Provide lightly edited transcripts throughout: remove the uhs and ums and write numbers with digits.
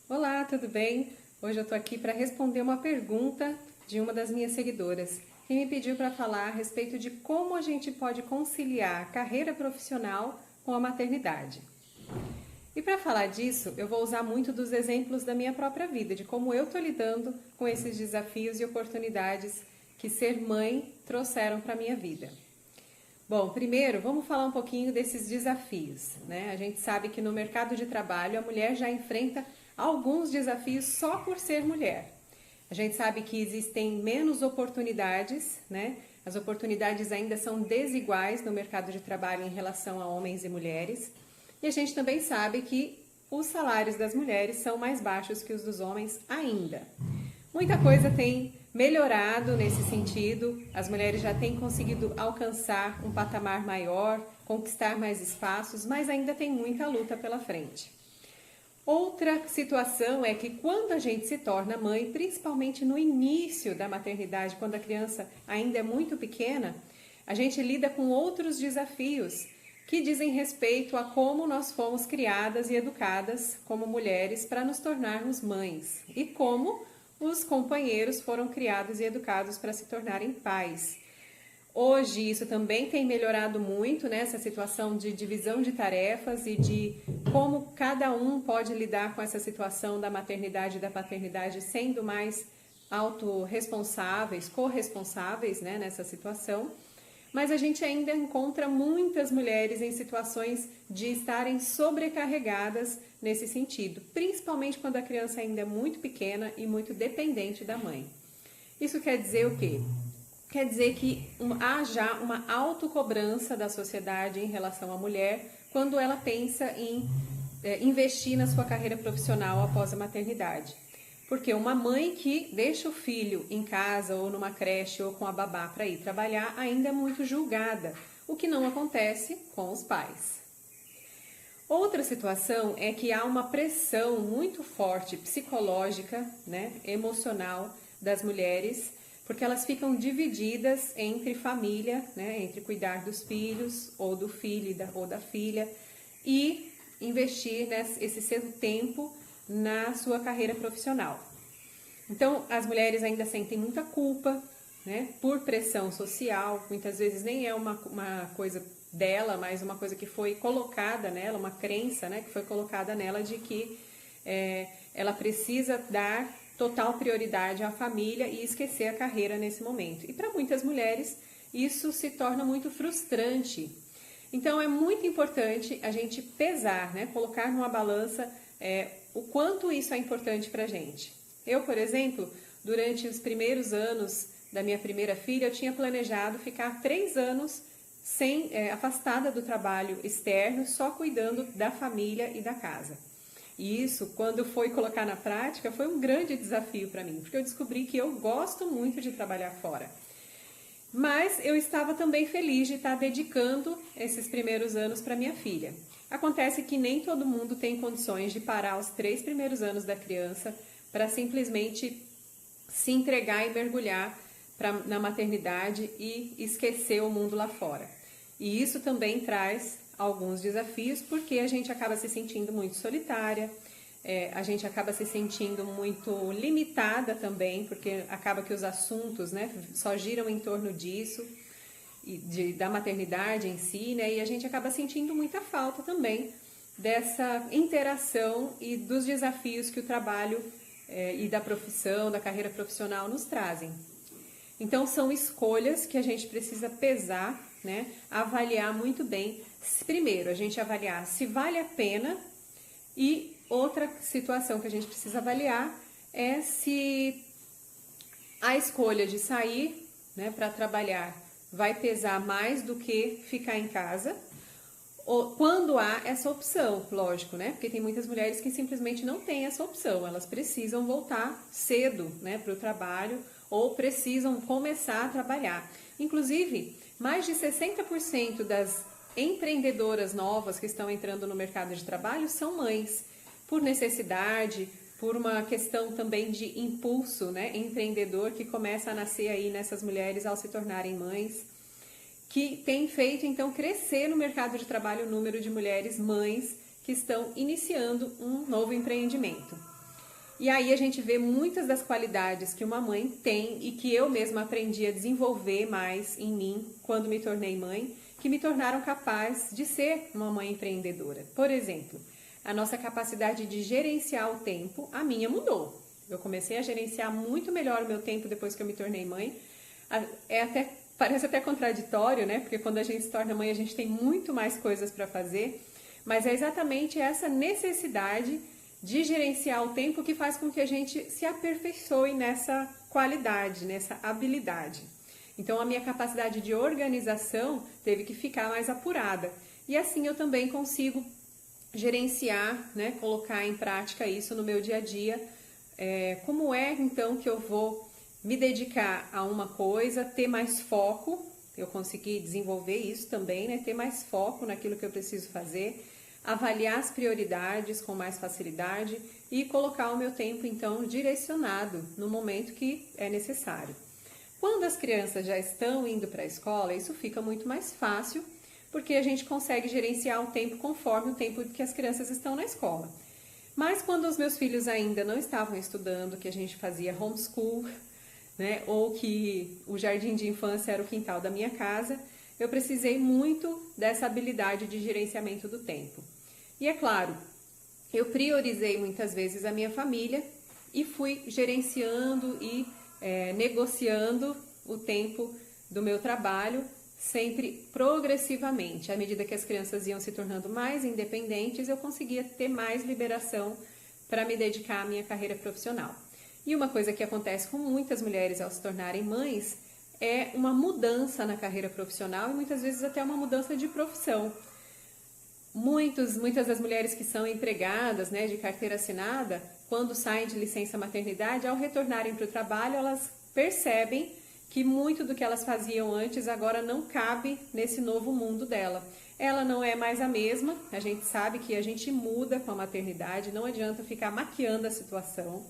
Olá, tudo bem? Hoje eu estou aqui para responder uma pergunta de uma das minhas seguidoras, que me pediu para falar a respeito de como a gente pode conciliar a carreira profissional com a maternidade. E para falar disso, eu vou usar muito dos exemplos da minha própria vida, de como eu estou lidando com esses desafios e oportunidades que ser mãe trouxeram para a minha vida. Bom, primeiro vamos falar um pouquinho desses desafios, né? A gente sabe que no mercado de trabalho a mulher já enfrenta alguns desafios só por ser mulher. A gente sabe que existem menos oportunidades, né? As oportunidades ainda são desiguais no mercado de trabalho em relação a homens e mulheres. E a gente também sabe que os salários das mulheres são mais baixos que os dos homens ainda. Muita coisa tem melhorado nesse sentido, as mulheres já têm conseguido alcançar um patamar maior, conquistar mais espaços, mas ainda tem muita luta pela frente. Outra situação é que quando a gente se torna mãe, principalmente no início da maternidade, quando a criança ainda é muito pequena, a gente lida com outros desafios que dizem respeito a como nós fomos criadas e educadas como mulheres para nos tornarmos mães e como os companheiros foram criados e educados para se tornarem pais. Hoje isso também tem melhorado muito, né, essa situação de divisão de tarefas e de como cada um pode lidar com essa situação da maternidade e da paternidade sendo mais autorresponsáveis, corresponsáveis, né, nessa situação. Mas a gente ainda encontra muitas mulheres em situações de estarem sobrecarregadas nesse sentido, principalmente quando a criança ainda é muito pequena e muito dependente da mãe. Isso quer dizer o quê? Quer dizer que há já uma autocobrança da sociedade em relação à mulher quando ela pensa em investir na sua carreira profissional após a maternidade. Porque uma mãe que deixa o filho em casa ou numa creche ou com a babá para ir trabalhar ainda é muito julgada, o que não acontece com os pais. Outra situação é que há uma pressão muito forte psicológica, né, emocional das mulheres, porque elas ficam divididas entre família, né, entre cuidar dos filhos ou do filho ou da filha e investir esse seu tempo na sua carreira profissional. Então, as mulheres ainda sentem muita culpa, né, por pressão social, muitas vezes nem é uma coisa dela, mas uma coisa que foi colocada nela, uma crença, né, que foi colocada nela de que ela precisa dar total prioridade à família e esquecer a carreira nesse momento. E para muitas mulheres isso se torna muito frustrante. Então é muito importante a gente pesar, né, colocar numa balança o quanto isso é importante para a gente. Eu, por exemplo, durante os primeiros anos da minha primeira filha, eu tinha planejado ficar 3 anos afastada do trabalho externo, só cuidando da família e da casa. E isso, quando foi colocar na prática, foi um grande desafio para mim, porque eu descobri que eu gosto muito de trabalhar fora. Mas eu estava também feliz de estar dedicando esses primeiros anos para minha filha. Acontece que nem todo mundo tem condições de parar os 3 primeiros anos da criança para simplesmente se entregar e mergulhar na maternidade e esquecer o mundo lá fora. E isso também traz alguns desafios, porque a gente acaba se sentindo muito solitária, a gente acaba se sentindo muito limitada também, porque acaba que os assuntos, né, só giram em torno disso, da maternidade em si, né, e a gente acaba sentindo muita falta também dessa interação e dos desafios que o trabalho e da profissão, da carreira profissional nos trazem. Então são escolhas que a gente precisa pesar, né, avaliar muito bem. Primeiro, a gente avaliar se vale a pena, e outra situação que a gente precisa avaliar é se a escolha de sair, né, para trabalhar vai pesar mais do que ficar em casa, ou quando há essa opção, lógico, né? Porque tem muitas mulheres que simplesmente não têm essa opção, elas precisam voltar cedo, né, para o trabalho ou precisam começar a trabalhar. Inclusive, mais de 60% das empreendedoras novas que estão entrando no mercado de trabalho são mães, por necessidade, por uma questão também de impulso, né, empreendedor que começa a nascer aí nessas mulheres ao se tornarem mães, que tem feito então crescer no mercado de trabalho o número de mulheres mães que estão iniciando um novo empreendimento. E aí a gente vê muitas das qualidades que uma mãe tem e que eu mesma aprendi a desenvolver mais em mim quando me tornei mãe, que me tornaram capaz de ser uma mãe empreendedora. Por exemplo, a nossa capacidade de gerenciar o tempo, a minha mudou. Eu comecei a gerenciar muito melhor o meu tempo depois que eu me tornei mãe. Parece até contraditório, né? Porque quando a gente se torna mãe, a gente tem muito mais coisas para fazer, mas é exatamente essa necessidade de gerenciar o tempo que faz com que a gente se aperfeiçoe nessa qualidade, nessa habilidade. Então a minha capacidade de organização teve que ficar mais apurada. E assim eu também consigo gerenciar, né, colocar em prática isso no meu dia a dia. Como é então que eu vou me dedicar a uma coisa, ter mais foco, eu consegui desenvolver isso também, né, ter mais foco naquilo que eu preciso fazer, avaliar as prioridades com mais facilidade e colocar o meu tempo, então, direcionado no momento que é necessário. Quando as crianças já estão indo para a escola, isso fica muito mais fácil, porque a gente consegue gerenciar o tempo conforme o tempo que as crianças estão na escola. Mas quando os meus filhos ainda não estavam estudando, que a gente fazia homeschool, né, ou que o jardim de infância era o quintal da minha casa, eu precisei muito dessa habilidade de gerenciamento do tempo. E é claro, eu priorizei muitas vezes a minha família e fui gerenciando e negociando o tempo do meu trabalho, sempre progressivamente. À medida que as crianças iam se tornando mais independentes, eu conseguia ter mais liberação para me dedicar à minha carreira profissional. E uma coisa que acontece com muitas mulheres ao se tornarem mães é uma mudança na carreira profissional e muitas vezes até uma mudança de profissão. Muitas das mulheres que são empregadas, né, de carteira assinada, quando saem de licença maternidade, ao retornarem para o trabalho, elas percebem que muito do que elas faziam antes agora não cabe nesse novo mundo dela. Ela não é mais a mesma, a gente sabe que a gente muda com a maternidade, não adianta ficar maquiando a situação,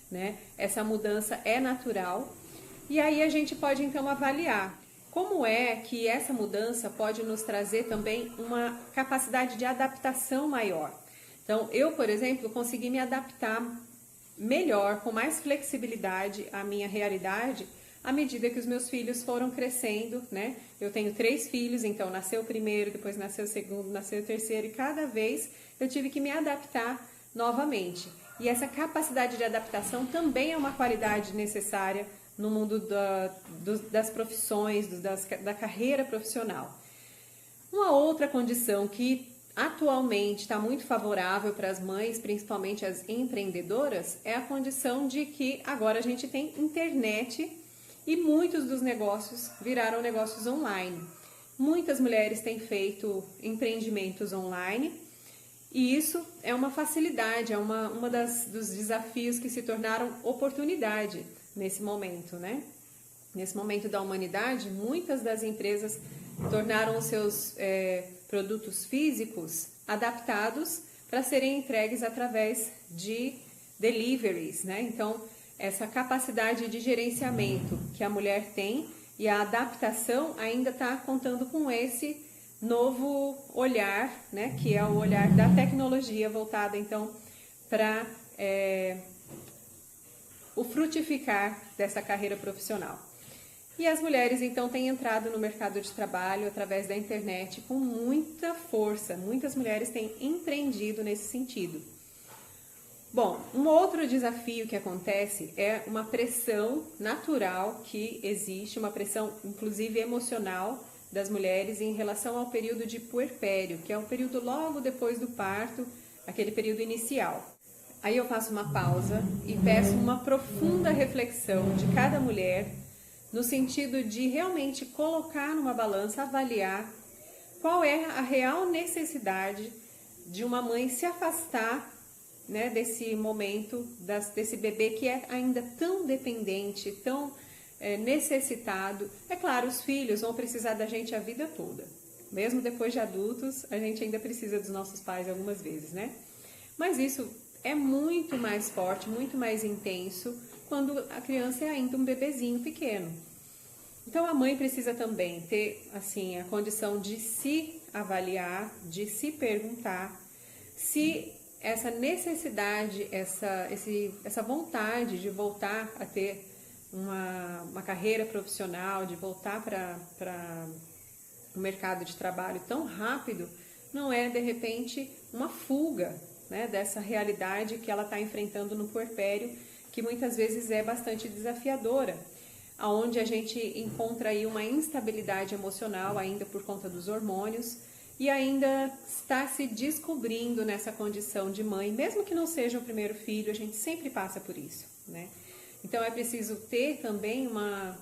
né? Essa mudança é natural. E aí a gente pode então avaliar como é que essa mudança pode nos trazer também uma capacidade de adaptação maior. Então, eu, por exemplo, consegui me adaptar melhor, com mais flexibilidade à minha realidade, à medida que os meus filhos foram crescendo, né? Eu tenho 3 filhos, então nasceu o primeiro, depois nasceu o segundo, nasceu o terceiro, e cada vez eu tive que me adaptar novamente. E essa capacidade de adaptação também é uma qualidade necessária no mundo das profissões, da carreira profissional. Uma outra condição que atualmente está muito favorável para as mães, principalmente as empreendedoras, é a condição de que agora a gente tem internet e muitos dos negócios viraram negócios online. Muitas mulheres têm feito empreendimentos online e isso é uma facilidade, é dos desafios que se tornaram oportunidade nesse momento, né? Nesse momento da humanidade, muitas das empresas tornaram os seus produtos físicos adaptados para serem entregues através de deliveries, né? Então, essa capacidade de gerenciamento que a mulher tem e a adaptação ainda está contando com esse novo olhar, né? Que é o olhar da tecnologia voltada, então, para o frutificar dessa carreira profissional. E as mulheres, então, têm entrado no mercado de trabalho através da internet com muita força. Muitas mulheres têm empreendido nesse sentido. Bom, um outro desafio que acontece é uma pressão natural que existe, uma pressão, inclusive, emocional das mulheres em relação ao período de puerpério, que é o período logo depois do parto, aquele período inicial. Aí eu faço uma pausa e peço uma profunda reflexão de cada mulher, no sentido de realmente colocar numa balança, avaliar qual é a real necessidade de uma mãe se afastar, né, desse momento, desse bebê que é ainda tão dependente, tão necessitado. É claro, os filhos vão precisar da gente a vida toda. Mesmo depois de adultos, a gente ainda precisa dos nossos pais algumas vezes, né? Mas isso é muito mais forte, muito mais intenso quando a criança é ainda um bebezinho pequeno. Então a mãe precisa também ter a condição de se avaliar, de se perguntar se essa necessidade, essa vontade de voltar a ter uma carreira profissional, de voltar para o mercado de trabalho tão rápido, não é de repente uma fuga, né, dessa realidade que ela está enfrentando no puerpério, que muitas vezes é bastante desafiadora, aonde a gente encontra aí uma instabilidade emocional ainda por conta dos hormônios e ainda está se descobrindo nessa condição de mãe, mesmo que não seja o primeiro filho, a gente sempre passa por isso, né? Então é preciso ter também uma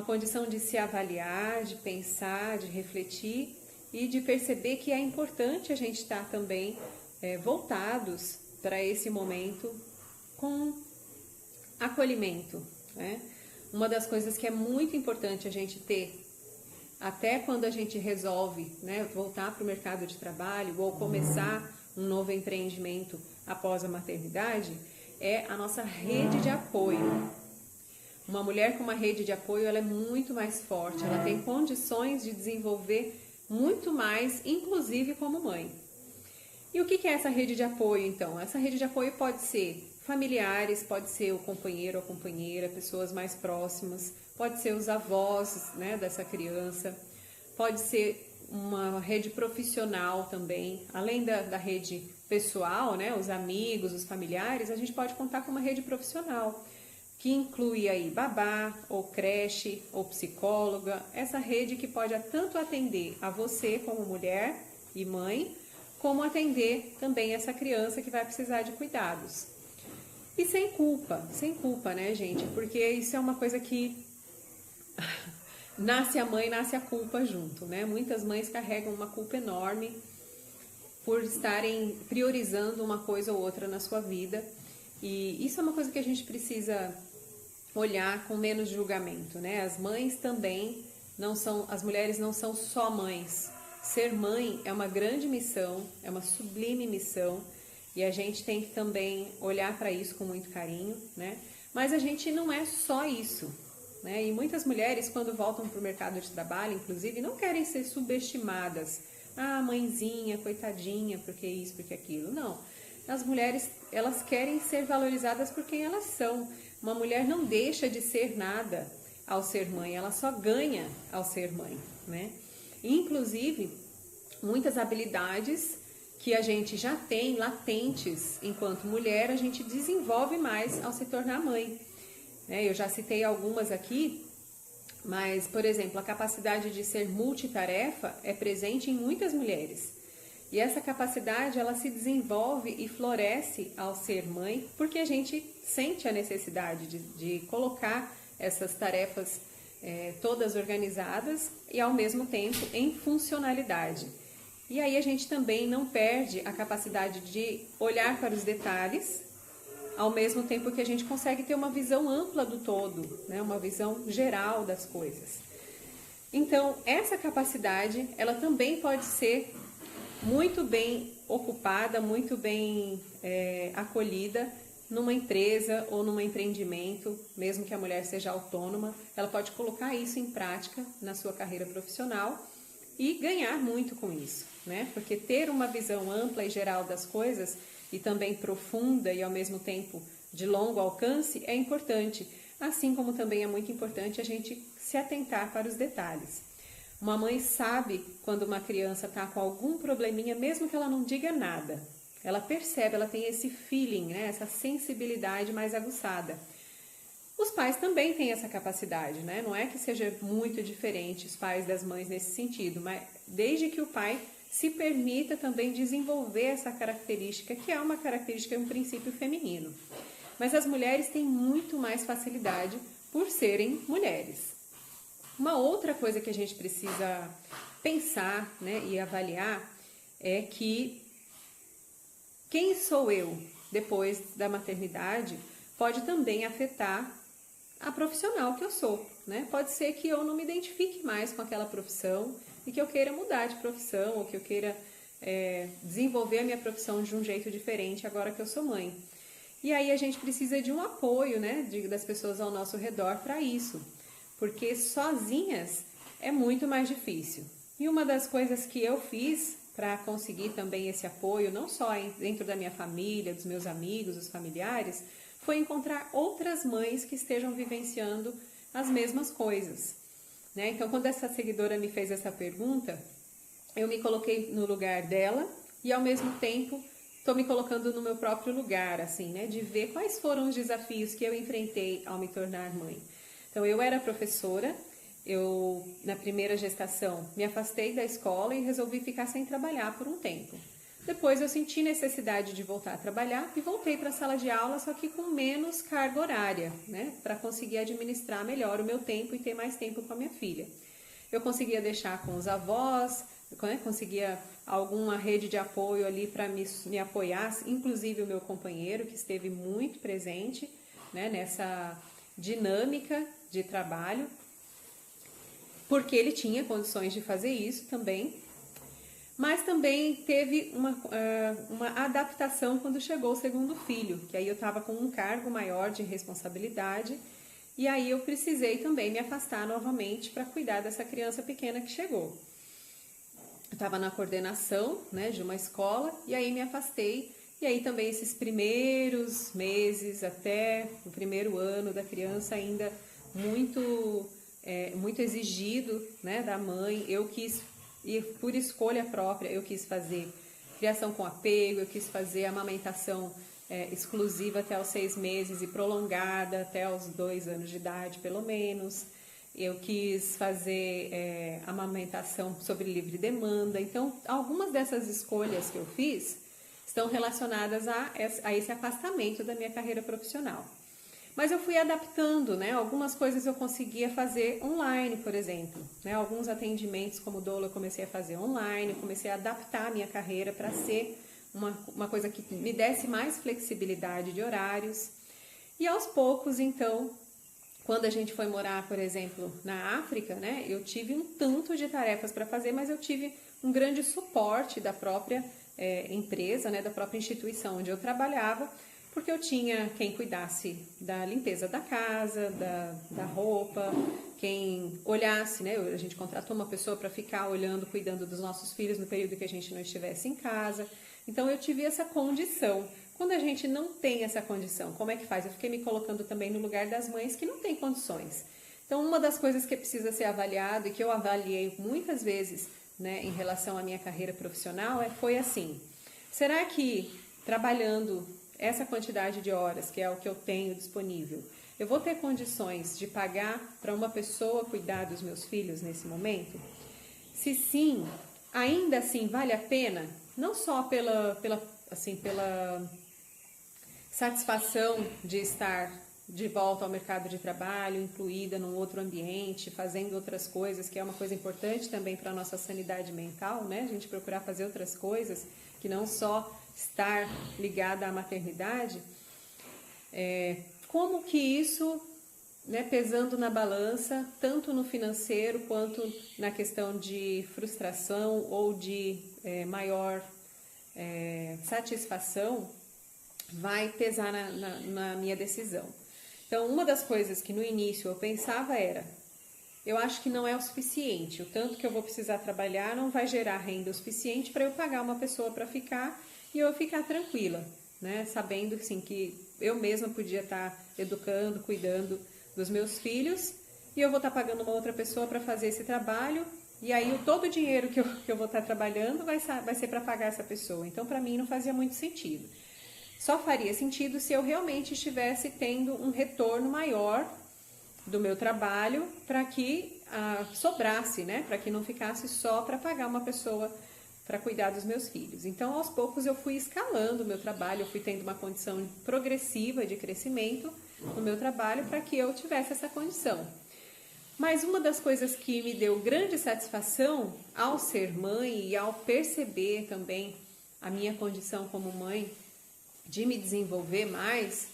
condição de se avaliar, de pensar, de refletir e de perceber que é importante a gente estar também voltados para esse momento com acolhimento, né? Uma das coisas que é muito importante a gente ter, até quando a gente resolve, né, voltar para o mercado de trabalho ou começar um novo empreendimento após a maternidade, é a nossa rede de apoio. Uma mulher com uma rede de apoio, ela é muito mais forte, ela tem condições de desenvolver muito mais, inclusive como mãe. E o que é essa rede de apoio, então? Essa rede de apoio pode ser familiares, pode ser o companheiro ou a companheira, pessoas mais próximas, pode ser os avós, né, dessa criança, pode ser uma rede profissional também, além da rede pessoal, né, os amigos, os familiares, a gente pode contar com uma rede profissional, que inclui aí babá, ou creche, ou psicóloga, essa rede que pode tanto atender a você como mulher e mãe, como atender também essa criança que vai precisar de cuidados. E sem culpa, né, gente? Porque isso é uma coisa que nasce a mãe, nasce a culpa junto, né? Muitas mães carregam uma culpa enorme por estarem priorizando uma coisa ou outra na sua vida. E isso é uma coisa que a gente precisa olhar com menos julgamento, né? As mães também não são, as mulheres não são só mães. Ser mãe é uma grande missão, é uma sublime missão. E a gente tem que também olhar para isso com muito carinho, né? Mas a gente não é só isso, né? E muitas mulheres, quando voltam para o mercado de trabalho, inclusive, não querem ser subestimadas. Ah, mãezinha, coitadinha, porque isso, porque aquilo. Não. As mulheres, elas querem ser valorizadas por quem elas são. Uma mulher não deixa de ser nada ao ser mãe, ela só ganha ao ser mãe, né? Inclusive, muitas habilidades que a gente já tem latentes enquanto mulher, a gente desenvolve mais ao se tornar mãe. Eu já citei algumas aqui, mas, por exemplo, a capacidade de ser multitarefa é presente em muitas mulheres. E essa capacidade, ela se desenvolve e floresce ao ser mãe, porque a gente sente a necessidade de colocar essas tarefas todas organizadas e, ao mesmo tempo, em funcionalidade. E aí a gente também não perde a capacidade de olhar para os detalhes, ao mesmo tempo que a gente consegue ter uma visão ampla do todo, né? Uma visão geral das coisas. Então, essa capacidade, ela também pode ser muito bem ocupada, muito bem acolhida numa empresa ou num empreendimento, mesmo que a mulher seja autônoma, ela pode colocar isso em prática na sua carreira profissional e ganhar muito com isso, né? Porque ter uma visão ampla e geral das coisas e também profunda e ao mesmo tempo de longo alcance é importante, assim como também é muito importante a gente se atentar para os detalhes. Uma mãe sabe quando uma criança está com algum probleminha, mesmo que ela não diga nada. Ela percebe, ela tem esse feeling, né? Essa sensibilidade mais aguçada. Os pais também têm essa capacidade, né? Não é que seja muito diferente os pais das mães nesse sentido, mas desde que o pai se permita também desenvolver essa característica, que é uma característica, um princípio feminino. Mas as mulheres têm muito mais facilidade por serem mulheres. Uma outra coisa que a gente precisa pensar, né, e avaliar é que quem sou eu depois da maternidade pode também afetar a profissional que eu sou, né? Pode ser que eu não me identifique mais com aquela profissão e que eu queira mudar de profissão ou que eu queira desenvolver a minha profissão de um jeito diferente agora que eu sou mãe. E aí a gente precisa de um apoio, né, das pessoas ao nosso redor para isso, porque sozinhas é muito mais difícil. E uma das coisas que eu fiz para conseguir também esse apoio, não só dentro da minha família, dos meus amigos, dos familiares, foi encontrar outras mães que estejam vivenciando as mesmas coisas, né? Então, quando essa seguidora me fez essa pergunta, eu me coloquei no lugar dela e, ao mesmo tempo, estou me colocando no meu próprio lugar, assim, né? De ver quais foram os desafios que eu enfrentei ao me tornar mãe. Então, eu era professora, eu, na primeira gestação, me afastei da escola e resolvi ficar sem trabalhar por um tempo. Depois eu senti necessidade de voltar a trabalhar e voltei para a sala de aula, só que com menos carga horária, né? Para conseguir administrar melhor o meu tempo e ter mais tempo com a minha filha. Eu conseguia deixar com os avós, né? Conseguia alguma rede de apoio ali para me apoiar, inclusive o meu companheiro, que esteve muito presente, né? Nessa dinâmica de trabalho, porque ele tinha condições de fazer isso também. Mas também teve uma adaptação quando chegou o segundo filho, que aí eu estava com um cargo maior de responsabilidade e aí eu precisei também me afastar novamente para cuidar dessa criança pequena que chegou. Eu estava na coordenação, né, de uma escola e aí me afastei e aí também esses primeiros meses até o primeiro ano da criança ainda muito exigido, né, da mãe. Eu quis, e por escolha própria, eu quis fazer criação com apego, eu quis fazer amamentação exclusiva até os 6 meses e prolongada até os 2 anos de idade, pelo menos. Eu quis fazer amamentação sobre livre demanda. Então, algumas dessas escolhas que eu fiz estão relacionadas a esse afastamento da minha carreira profissional. Mas eu fui adaptando, né? Algumas coisas eu conseguia fazer online, por exemplo, né? Alguns atendimentos como doula eu comecei a fazer online, comecei a adaptar a minha carreira para ser uma coisa que me desse mais flexibilidade de horários. E aos poucos, então, quando a gente foi morar, por exemplo, na África, né? Eu tive um tanto de tarefas para fazer, mas eu tive um grande suporte da própria empresa, né? Da própria instituição onde eu trabalhava, porque eu tinha quem cuidasse da limpeza da casa, da roupa, quem olhasse, né? A gente contratou uma pessoa para ficar olhando, cuidando dos nossos filhos no período que a gente não estivesse em casa. Então eu tive essa condição. Quando a gente não tem essa condição, como é que faz? Eu fiquei me colocando também no lugar das mães que não têm condições. Então uma das coisas que precisa ser avaliado e que eu avaliei muitas vezes, né, em relação à minha carreira profissional foi assim: será que trabalhando essa quantidade de horas, que é o que eu tenho disponível, eu vou ter condições de pagar para uma pessoa cuidar dos meus filhos nesse momento? Se sim, ainda assim vale a pena, não só pela satisfação de estar de volta ao mercado de trabalho, incluída num outro ambiente, fazendo outras coisas, que é uma coisa importante também para a nossa sanidade mental, né? A gente procurar fazer outras coisas, que não só estar ligada à maternidade. Como que isso, né, pesando na balança, tanto no financeiro quanto na questão de frustração ou de maior satisfação, vai pesar na minha decisão. Então, uma das coisas que no início eu pensava era: eu acho que não é o suficiente, o tanto que eu vou precisar trabalhar não vai gerar renda o suficiente para eu pagar uma pessoa para ficar e eu ficar tranquila, né? Sabendo assim, que eu mesma podia estar educando, cuidando dos meus filhos e eu vou estar pagando uma outra pessoa para fazer esse trabalho e aí todo o dinheiro que eu vou estar trabalhando vai ser para pagar essa pessoa. Então, para mim, não fazia muito sentido. Só faria sentido se eu realmente estivesse tendo um retorno maior do meu trabalho para que sobrasse, né? Para que não ficasse só para pagar uma pessoa para cuidar dos meus filhos. Então, aos poucos, eu fui escalando o meu trabalho, eu fui tendo uma condição progressiva de crescimento no meu trabalho para que eu tivesse essa condição. Mas uma das coisas que me deu grande satisfação ao ser mãe e ao perceber também a minha condição como mãe, de me desenvolver mais,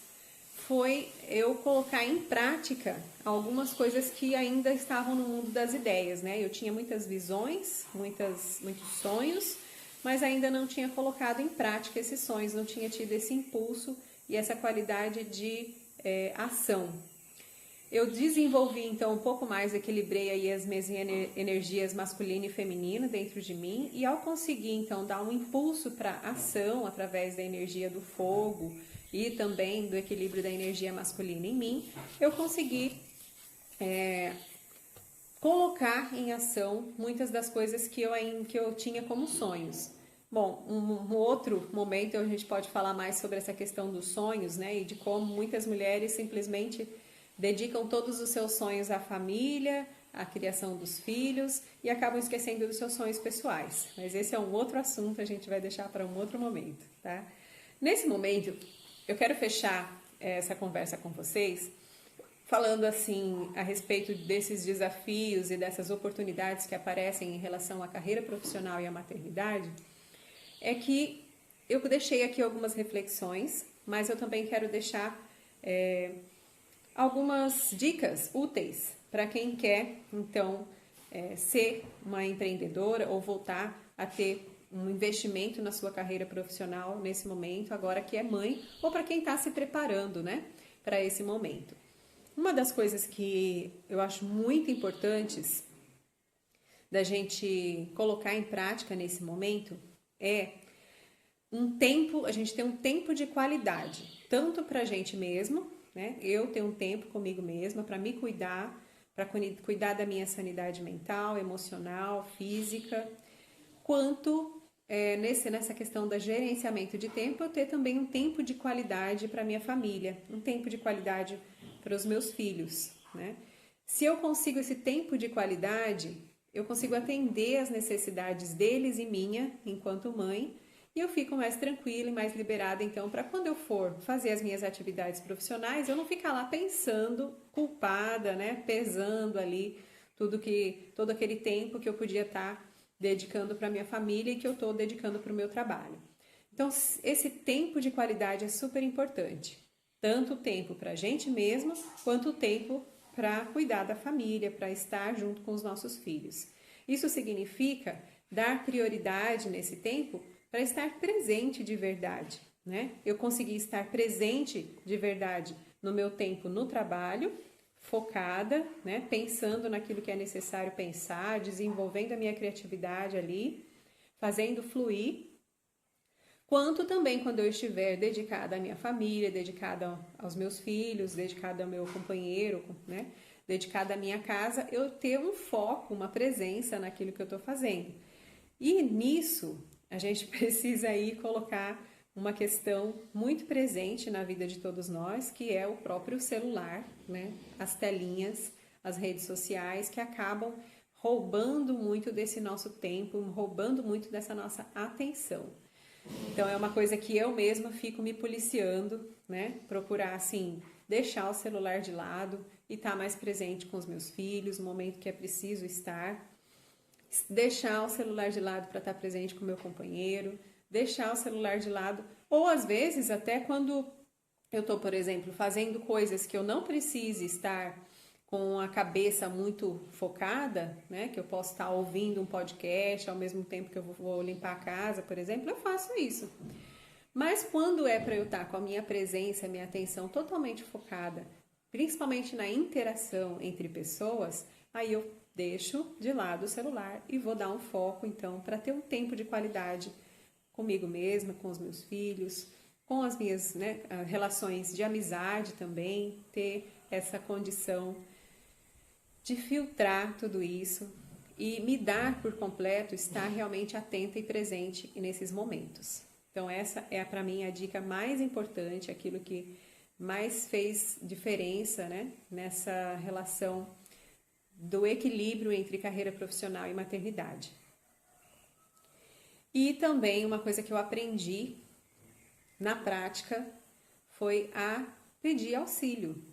foi eu colocar em prática algumas coisas que ainda estavam no mundo das ideias, né? Eu tinha muitas visões, muitos sonhos, mas ainda não tinha colocado em prática esses sonhos, não tinha tido esse impulso e essa qualidade de ação. Eu desenvolvi então um pouco mais, equilibrei aí as minhas energias masculino e feminino dentro de mim, e ao conseguir então dar um impulso para ação através da energia do fogo e também do equilíbrio da energia masculina em mim, eu consegui colocar em ação muitas das coisas que eu tinha como sonhos. Bom, um outro momento a gente pode falar mais sobre essa questão dos sonhos, né? E de como muitas mulheres simplesmente dedicam todos os seus sonhos à família, à criação dos filhos e acabam esquecendo dos seus sonhos pessoais. Mas esse é um outro assunto, a gente vai deixar para um outro momento, tá? Nesse momento, eu quero fechar essa conversa com vocês falando assim a respeito desses desafios e dessas oportunidades que aparecem em relação à carreira profissional e à maternidade, é que eu deixei aqui algumas reflexões, mas eu também quero deixar algumas dicas úteis para quem quer, então, ser uma empreendedora ou voltar a ter um investimento na sua carreira profissional nesse momento, agora que é mãe, ou para quem está se preparando, né, para esse momento. Uma das coisas que eu acho muito importantes da gente colocar em prática nesse momento é a gente ter um tempo de qualidade, tanto para a gente mesmo, né? Eu tenho um tempo comigo mesma para me cuidar, para cuidar da minha sanidade mental, emocional, física, quanto nessa questão do gerenciamento de tempo, eu ter também um tempo de qualidade para minha família, um tempo de qualidade para os meus filhos, né? Se eu consigo esse tempo de qualidade, eu consigo atender as necessidades deles e minha, enquanto mãe, e eu fico mais tranquila e mais liberada, então, para quando eu for fazer as minhas atividades profissionais, eu não ficar lá pensando, culpada, né? Pesando ali todo aquele tempo que eu podia estar dedicando para minha família e que eu estou dedicando para o meu trabalho. Então, esse tempo de qualidade é super importante. Tanto o tempo para a gente mesma, quanto o tempo para cuidar da família, para estar junto com os nossos filhos. Isso significa dar prioridade nesse tempo para estar presente de verdade, né? Eu consegui estar presente de verdade no meu tempo no trabalho, focada, né? Pensando naquilo que é necessário pensar, desenvolvendo a minha criatividade ali, fazendo fluir, quanto também quando eu estiver dedicada à minha família, dedicada aos meus filhos, dedicada ao meu companheiro, né? Dedicada à minha casa, eu ter um foco, uma presença naquilo que eu estou fazendo. E nisso, a gente precisa aí colocar uma questão muito presente na vida de todos nós, que é o próprio celular, né? As telinhas, as redes sociais, que acabam roubando muito desse nosso tempo, roubando muito dessa nossa atenção. Então é uma coisa que eu mesma fico me policiando, né? Procurar assim, deixar o celular de lado e estar mais presente com os meus filhos, no momento que é preciso estar. Deixar o celular de lado para estar presente com o meu companheiro, deixar o celular de lado, ou às vezes até quando eu estou, por exemplo, fazendo coisas que eu não precise estar com a cabeça muito focada, né? Que eu posso estar ouvindo um podcast ao mesmo tempo que eu vou limpar a casa, por exemplo, eu faço isso. Mas quando é para eu estar com a minha presença, a minha atenção totalmente focada, principalmente na interação entre pessoas, aí eu deixo de lado o celular e vou dar um foco, então, para ter um tempo de qualidade comigo mesma, com os meus filhos, com as minhas, né, relações de amizade também, ter essa condição de filtrar tudo isso e me dar por completo, estar realmente atenta e presente nesses momentos. Então essa é para mim a dica mais importante, aquilo que mais fez diferença, né, nessa relação do equilíbrio entre carreira profissional e maternidade. E também uma coisa que eu aprendi na prática foi a pedir auxílio,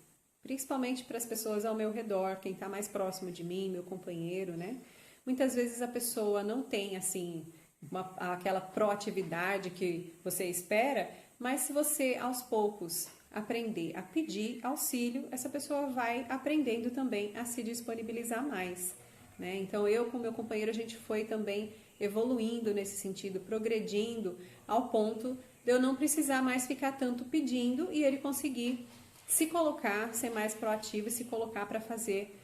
principalmente para as pessoas ao meu redor, quem está mais próximo de mim, meu companheiro, né? Muitas vezes a pessoa não tem, assim, aquela proatividade que você espera, mas se você, aos poucos, aprender a pedir auxílio, essa pessoa vai aprendendo também a se disponibilizar mais, né? Então, eu com meu companheiro, a gente foi também evoluindo nesse sentido, progredindo ao ponto de eu não precisar mais ficar tanto pedindo e ele conseguir se colocar, ser mais proativo e se colocar para fazer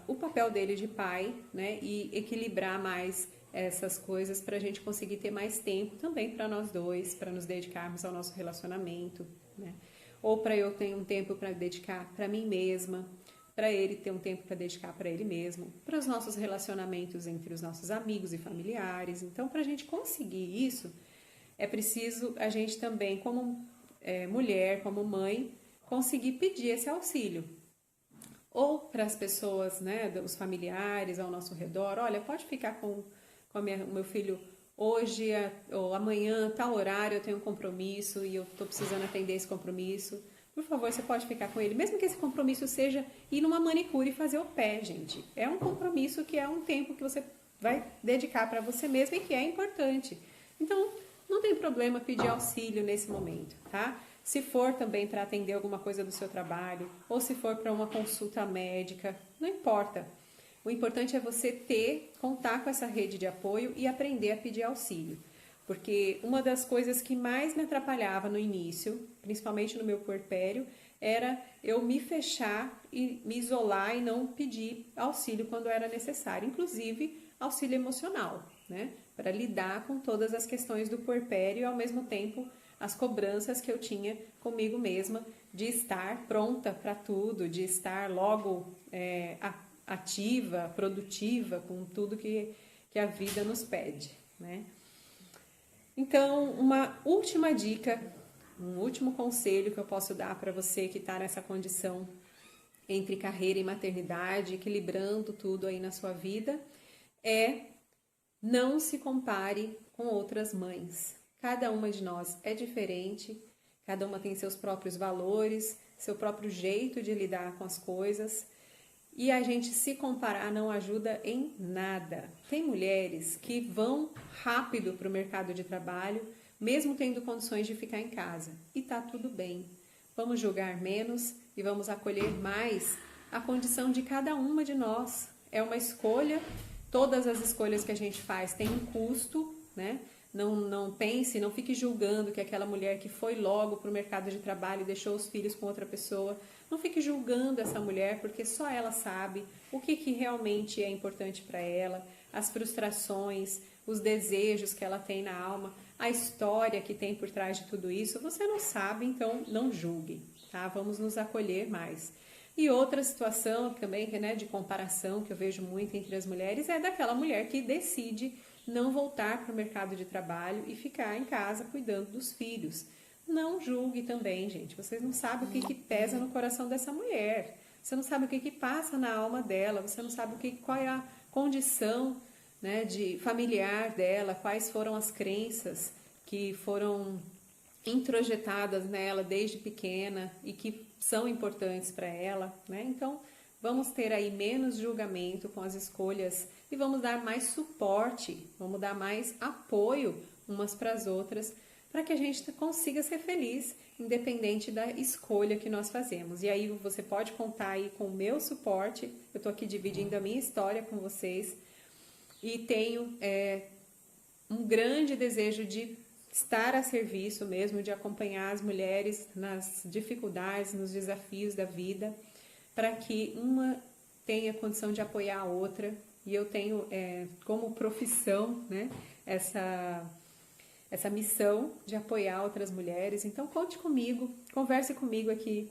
o papel dele de pai, né? E equilibrar mais essas coisas para a gente conseguir ter mais tempo também para nós dois, para nos dedicarmos ao nosso relacionamento, né? Ou para eu ter um tempo para dedicar para mim mesma, para ele ter um tempo para dedicar para ele mesmo, para os nossos relacionamentos entre os nossos amigos e familiares. Então, para a gente conseguir isso, é preciso a gente também, como mulher, como mãe, conseguir pedir esse auxílio. Ou para as pessoas, né, os familiares ao nosso redor, olha, pode ficar com o meu filho hoje ou amanhã, tal horário, eu tenho um compromisso e eu estou precisando atender esse compromisso. Por favor, você pode ficar com ele, mesmo que esse compromisso seja ir numa manicure e fazer o pé, gente. É um compromisso que é um tempo que você vai dedicar para você mesmo e que é importante. Então, não tem problema pedir auxílio nesse momento, tá? Se for também para atender alguma coisa do seu trabalho, ou se for para uma consulta médica, não importa. O importante é você contar com essa rede de apoio e aprender a pedir auxílio. Porque uma das coisas que mais me atrapalhava no início, principalmente no meu puerpério, era eu me fechar e me isolar e não pedir auxílio quando era necessário, inclusive auxílio emocional, né? Para lidar com todas as questões do puerpério e ao mesmo tempo as cobranças que eu tinha comigo mesma de estar pronta para tudo, de estar logo ativa, produtiva com tudo que a vida nos pede, né? Então, uma última dica, um último conselho que eu posso dar para você que está nessa condição entre carreira e maternidade, equilibrando tudo aí na sua vida, é não se compare com outras mães. Cada uma de nós é diferente, cada uma tem seus próprios valores, seu próprio jeito de lidar com as coisas. E a gente se comparar não ajuda em nada. Tem mulheres que vão rápido para o mercado de trabalho, mesmo tendo condições de ficar em casa. E tá tudo bem. Vamos julgar menos e vamos acolher mais a condição de cada uma de nós. É uma escolha, todas as escolhas que a gente faz têm um custo, né? Não pense, não fique julgando que aquela mulher que foi logo para o mercado de trabalho e deixou os filhos com outra pessoa, não fique julgando essa mulher, porque só ela sabe o que realmente é importante para ela, as frustrações, os desejos que ela tem na alma, a história que tem por trás de tudo isso. Você não sabe, então não julgue, tá? Vamos nos acolher mais. E outra situação também, né, de comparação que eu vejo muito entre as mulheres é daquela mulher que decide não voltar para o mercado de trabalho e ficar em casa cuidando dos filhos. Não julgue também, gente. Vocês não sabem o que pesa no coração dessa mulher. Você não sabe o que passa na alma dela. Você não sabe qual é a condição, né, de familiar dela, quais foram as crenças que foram introjetadas nela desde pequena e que são importantes para ela, né? Então, vamos ter aí menos julgamento com as escolhas e vamos dar mais suporte, vamos dar mais apoio umas para as outras, para que a gente consiga ser feliz, independente da escolha que nós fazemos. E aí você pode contar aí com o meu suporte, eu estou aqui dividindo a minha história com vocês e tenho um grande desejo de estar a serviço mesmo, de acompanhar as mulheres nas dificuldades, nos desafios da vida, para que uma tenha condição de apoiar a outra. E eu tenho como profissão, né, essa missão de apoiar outras mulheres. Então conte comigo, converse comigo aqui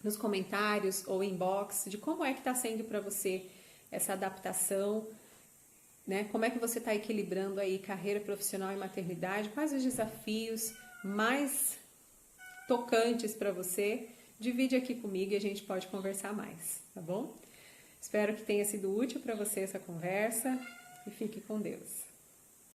nos comentários ou inbox de como é que está sendo para você essa adaptação, né? Como é que você está equilibrando aí carreira profissional e maternidade, quais os desafios mais tocantes para você. Divide aqui comigo e a gente pode conversar mais, tá bom? Espero que tenha sido útil para você essa conversa e fique com Deus.